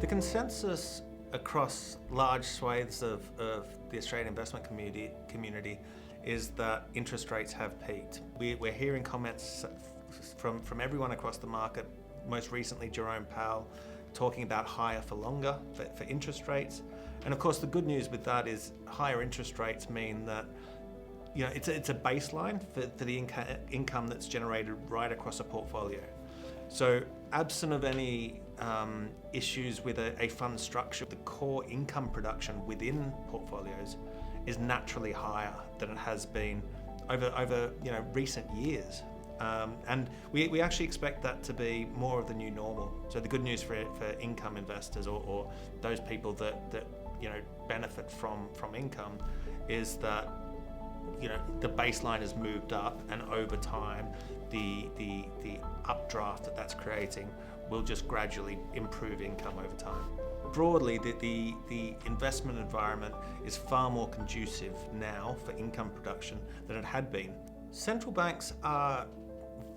The consensus across large swathes of the Australian investment community is that interest rates have peaked. We're hearing comments from everyone across the market, most recently Jerome Powell, talking about higher for longer for interest rates. And of course the good news with that is higher interest rates mean that it's a baseline for the income that's generated right across a portfolio. So absent of any issues with a fund structure, the core income production within portfolios is naturally higher than it has been over recent years. And we actually expect that to be more of the new normal. So the good news for income investors or those people that benefit from income is that the baseline has moved up, and over time the updraft that's creating will just gradually improve income over time. Broadly, the investment environment is far more conducive now for income production than it had been. Central banks are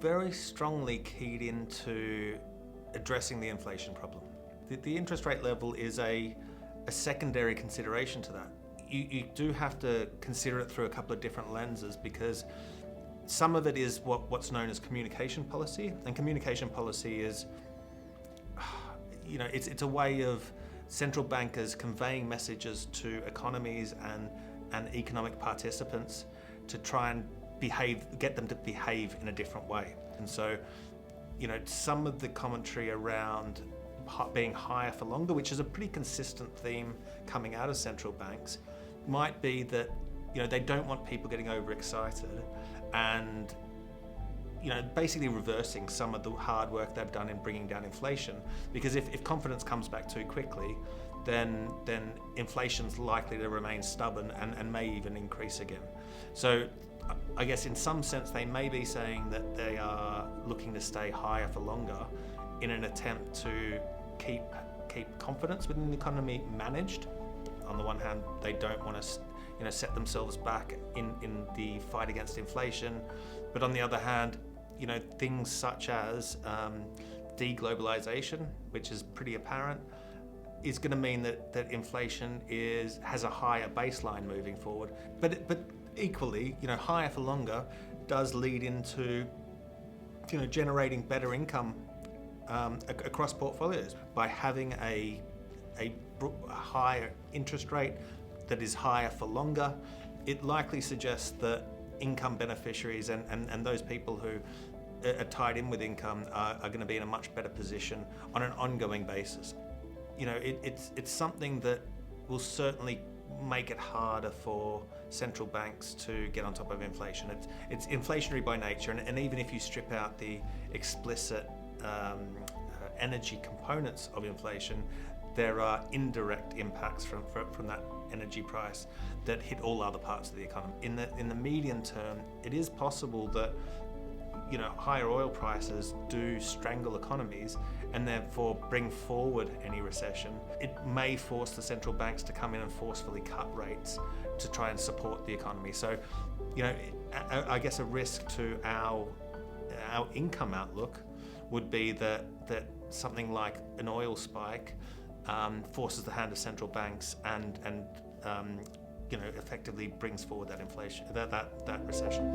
very strongly keyed into addressing the inflation problem. The interest rate level is a secondary consideration to that. You do have to consider it through a couple of different lenses, because some of it is what's known as communication policy, and communication policy is, it's a way of central bankers conveying messages to economies and economic participants to try and get them to behave in a different way. And so, some of the commentary around being higher for longer, which is a pretty consistent theme coming out of central banks, might be that they don't want people getting overexcited and basically reversing some of the hard work they've done in bringing down inflation, because if confidence comes back too quickly, then inflation's likely to remain stubborn and may even increase again. So I guess in some sense they may be saying that they are looking to stay higher for longer in an attempt to keep confidence within the economy managed. On the one hand, they don't want to set themselves back in the fight against inflation, but on the other hand, things such as deglobalization, which is pretty apparent, is going to mean that inflation has a higher baseline moving forward. But equally, higher for longer does lead into generating better income across portfolios by having a higher interest rate that is higher for longer. It likely suggests that income beneficiaries and those people who are tied in with income are going to be in a much better position on an ongoing basis. It's something that will certainly make it harder for central banks to get on top of inflation. It's inflationary by nature, and even if you strip out the explicit energy components of inflation, there are indirect impacts from that energy price that hit all other parts of the economy. In the medium term, it is possible that higher oil prices do strangle economies and therefore bring forward any recession. It may force the central banks to come in and forcefully cut rates to try and support the economy. So, I guess a risk to our income outlook would be that something like an oil spike forces the hand of central banks and effectively brings forward that inflation, that recession.